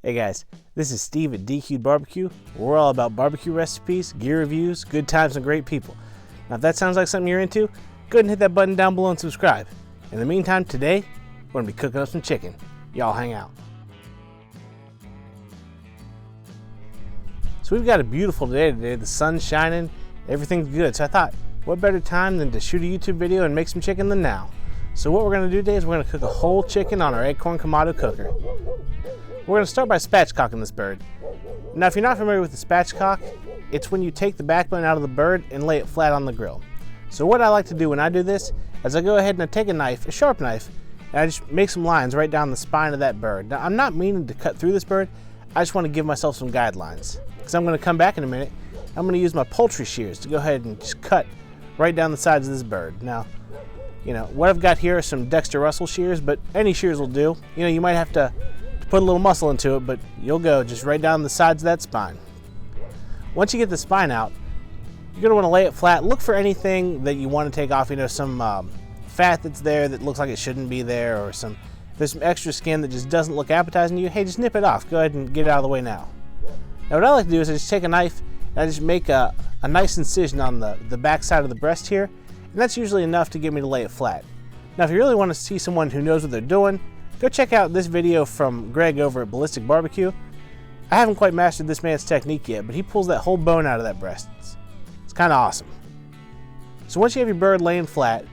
Hey guys, this is Steve at DQ'd Barbecue. We're all about barbecue recipes, gear reviews, good times, and great people. Now if that sounds like something you're into, go ahead and hit that button down below and subscribe. In the meantime, today, we're going to be cooking up some chicken. Y'all hang out. So we've got a beautiful day today. The sun's shining, everything's good. So I thought, what better time than to shoot a YouTube video and make some chicken than now? So what we're going to do today is we're going to cook a whole chicken on our Acorn Kamado cooker. We're going to start by spatchcocking this bird. Now if you're not familiar with the spatchcock, it's when you take the backbone out of the bird and lay it flat on the grill. So what I like to do when I do this is I go ahead and I take a knife, a sharp knife, and I just make some lines right down the spine of that bird. Now I'm not meaning to cut through this bird, I just want to give myself some guidelines. Because I'm going to come back in a minute, I'm going to use my poultry shears to go ahead and just cut right down the sides of this bird. Now, you know, what I've got here are some Dexter Russell shears, but any shears will do. You know, you might have to put a little muscle into it, but you'll go just right down the sides of that spine. Once you get the spine out, you're going to want to lay it flat. Look for anything that you want to take off, you know, some fat that's there that looks like it shouldn't be there, or if there's some extra skin that just doesn't look appetizing to you, hey, just nip it off. Go ahead and get it out of the way now. Now what I like to do is I just take a knife and I just make a nice incision on the back side of the breast here, and that's usually enough to get me to lay it flat. Now if you really want to see someone who knows what they're doing, go check out this video from Greg over at Ballistic Barbecue. I haven't quite mastered this man's technique yet, but he pulls that whole bone out of that breast. It's kind of awesome. So once you have your bird laying flat,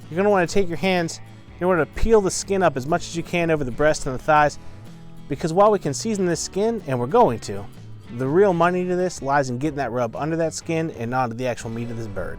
you're going to want to take your hands, you're going to peel the skin up as much as you can over the breast and the thighs, because while we can season this skin, and we're going to, the real money to this lies in getting that rub under that skin and onto the actual meat of this bird.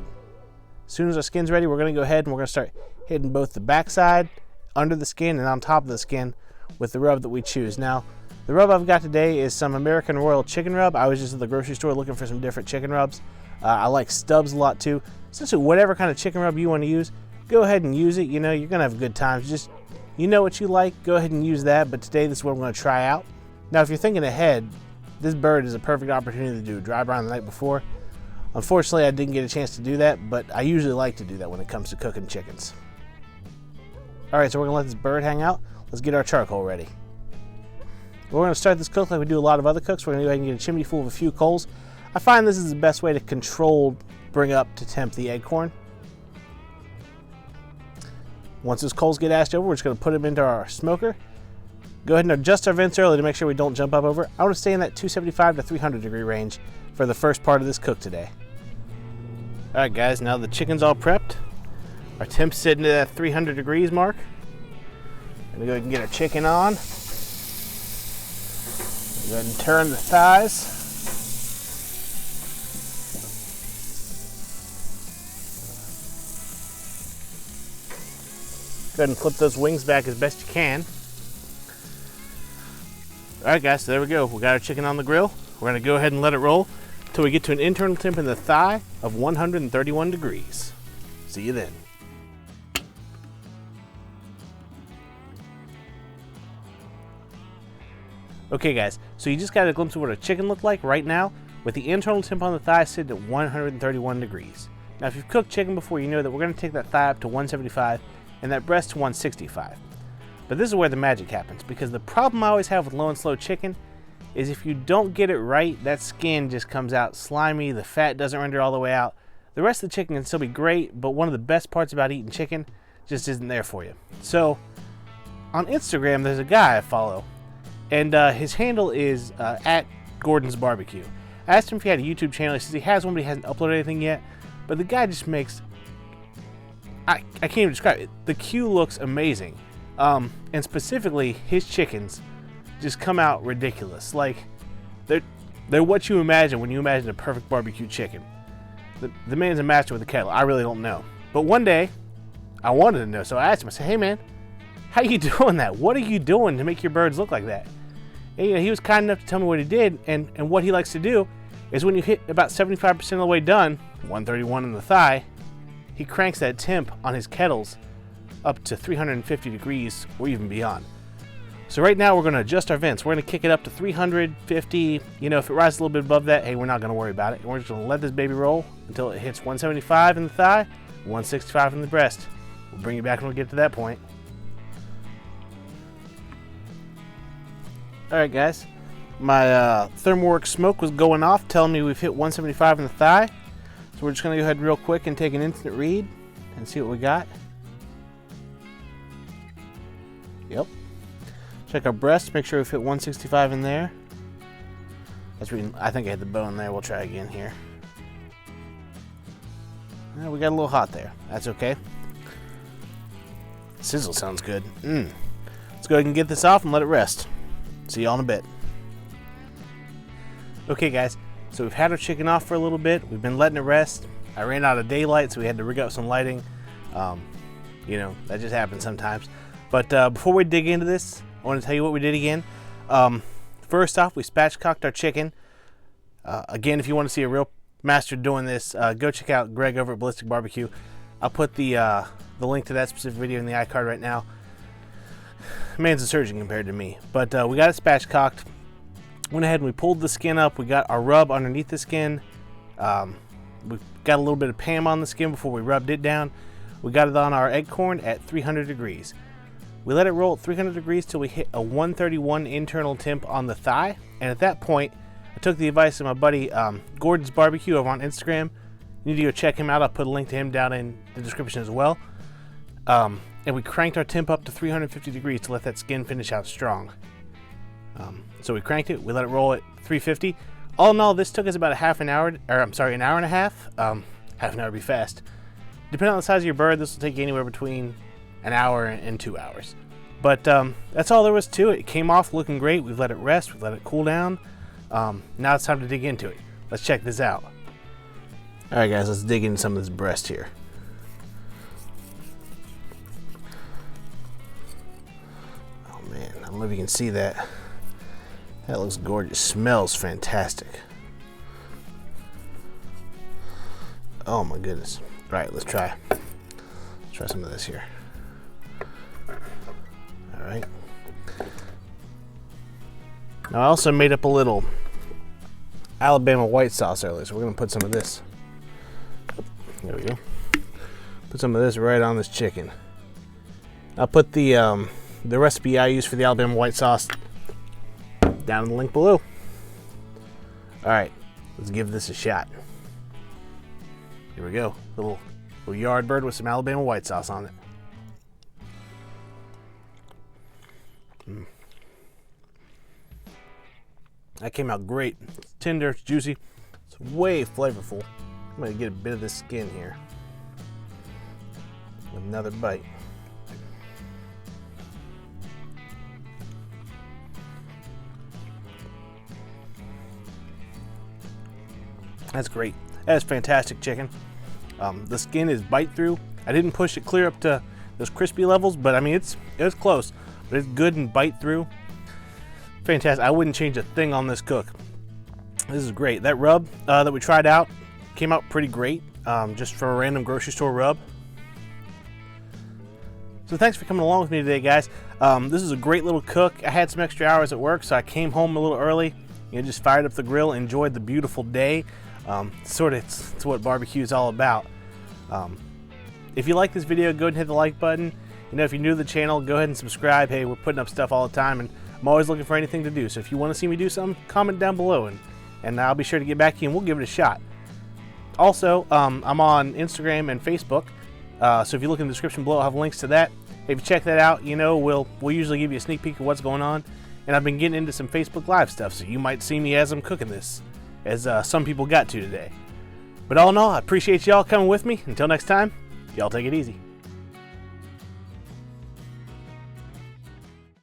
As soon as our skin's ready, we're going to go ahead and we're going to start hitting both the backside, under the skin, and on top of the skin with the rub that we choose. Now, the rub I've got today is some American Royal chicken rub. I was just at the grocery store looking for some different chicken rubs. I like Stubbs a lot too. Essentially, whatever kind of chicken rub you want to use, go ahead and use it. You know, you're going to have good times. Just, you know what you like, go ahead and use that. But today, this is what I'm going to try out. Now, if you're thinking ahead, this bird is a perfect opportunity to do a dry brine the night before. Unfortunately, I didn't get a chance to do that, but I usually like to do that when it comes to cooking chickens. Alright, so we're going to let this bird hang out. Let's get our charcoal ready. We're going to start this cook like we do a lot of other cooks. We're going to go ahead and get a chimney full of a few coals. I find this is the best way to bring up to temp the acorn. Once those coals get ashed over, we're just going to put them into our smoker. Go ahead and adjust our vents early to make sure we don't jump up over. I want to stay in that 275 to 300 degree range for the first part of this cook today. Alright guys, now the chicken's all prepped. Our temp's sitting at that 300 degrees mark. Gonna go ahead and get our chicken on. Go ahead and turn the thighs. Go ahead and flip those wings back as best you can. Alright guys, so there we go. We got our chicken on the grill. We're gonna go ahead and let it roll until we get to an internal temp in the thigh of 131 degrees. See you then. Okay guys, so you just got a glimpse of what a chicken looked like right now with the internal temp on the thigh sitting at 131 degrees. Now if you've cooked chicken before, you know that we're going to take that thigh up to 175 and that breast to 165. But this is where the magic happens, because the problem I always have with low and slow chicken is if you don't get it right, that skin just comes out slimy, the fat doesn't render all the way out. The rest of the chicken can still be great, but one of the best parts about eating chicken just isn't there for you. So on Instagram, there's a guy I follow, and his handle is at Gordon's Barbecue. I asked him if he had a YouTube channel. He says he has one, but he hasn't uploaded anything yet. But the guy just makes, I can't even describe it. The Q looks amazing. And specifically, his chickens just come out ridiculous. Like, they're what you imagine when you imagine a perfect barbecue chicken. The man's a master with a kettle. I really don't know. But one day, I wanted to know, so I asked him. I said, hey man, how you doing that? What are you doing to make your birds look like that? And, you know, he was kind enough to tell me what he did, and what he likes to do is when you hit about 75% of the way done, 131 in the thigh, he cranks that temp on his kettles up to 350 degrees or even beyond. So right now we're going to adjust our vents. We're going to kick it up to 350. You know, if it rises a little bit above that, hey, we're not going to worry about it. We're just going to let this baby roll until it hits 175 in the thigh, 165 in the breast. We'll bring you back when we get to that point. Alright guys, My ThermoWorks smoke was going off, telling me we've hit 175 in the thigh. So we're just going to go ahead real quick and take an instant read and see what we got. Yep. Check our breast, make sure we've hit 165 in there. That's reading, I think I hit the bone there. We'll try again here. We got a little hot there. That's okay. Sizzle sounds good. Let's go ahead and get this off and let it rest. See y'all in a bit. Okay guys, so we've had our chicken off for a little bit. We've been letting it rest. I ran out of daylight, so we had to rig up some lighting. You know, that just happens sometimes. But before we dig into this, I want to tell you what we did again. First off, we spatchcocked our chicken. Again, if you want to see a real master doing this, go check out Greg over at Ballistic Barbecue. I'll put the link to that specific video in the iCard right now. Man's a surgeon compared to me. But we got it spatchcocked. Went ahead and we pulled the skin up. We got our rub underneath the skin. We got a little bit of Pam on the skin before we rubbed it down. We got it on our Acorn at 300 degrees. We let it roll at 300 degrees till we hit a 131 internal temp on the thigh. And at that point, I took the advice of my buddy Gordon's Barbecue over on Instagram. You need to go check him out. I'll put a link to him down in the description as well. And we cranked our temp up to 350 degrees to let that skin finish out strong. So we cranked it, we let it roll at 350. All in all, this took us about an hour and a half. Half an hour would be fast. Depending on the size of your bird, this will take you anywhere between an hour and 2 hours. But that's all there was to it. It came off looking great. We've let it rest, we've let it cool down. Now it's time to dig into it. Let's check this out. All right guys, let's dig into some of this breast here. Oh man, I don't know if you can see that. That looks gorgeous. Smells fantastic. Oh my goodness. All right, let's try some of this here. All right. Now I also made up a little Alabama white sauce earlier, so we're gonna put some of this. There we go. Put some of this right on this chicken. I'll put the recipe I use for the Alabama white sauce down in the link below. All right, let's give this a shot. Here we go. Little yard bird with some Alabama white sauce on it. That came out great. It's tender, it's juicy, it's way flavorful. I'm gonna get a bit of this skin here. Another bite. That's great. That is fantastic chicken. The skin is bite through. I didn't push it clear up to those crispy levels, but I mean it's close. But it's good and bite through. Fantastic. I wouldn't change a thing on this cook. This is great. That rub that we tried out came out pretty great, just for a random grocery store rub. So thanks for coming along with me today, guys. This is a great little cook. I had some extra hours at work, so I came home a little early. Just fired up the grill, enjoyed the beautiful day. It's what barbecue is all about. If you like this video, go ahead and hit the like button. If you're new to the channel, go ahead and subscribe. Hey, we're putting up stuff all the time, and I'm always looking for anything to do. So if you want to see me do something, comment down below, and I'll be sure to get back to you, and we'll give it a shot. Also, I'm on Instagram and Facebook, so if you look in the description below, I'll have links to that. If you check that out, we'll usually give you a sneak peek of what's going on. And I've been getting into some Facebook Live stuff, so you might see me as I'm cooking this, as some people got to today. But all in all, I appreciate y'all coming with me. Until next time, y'all take it easy.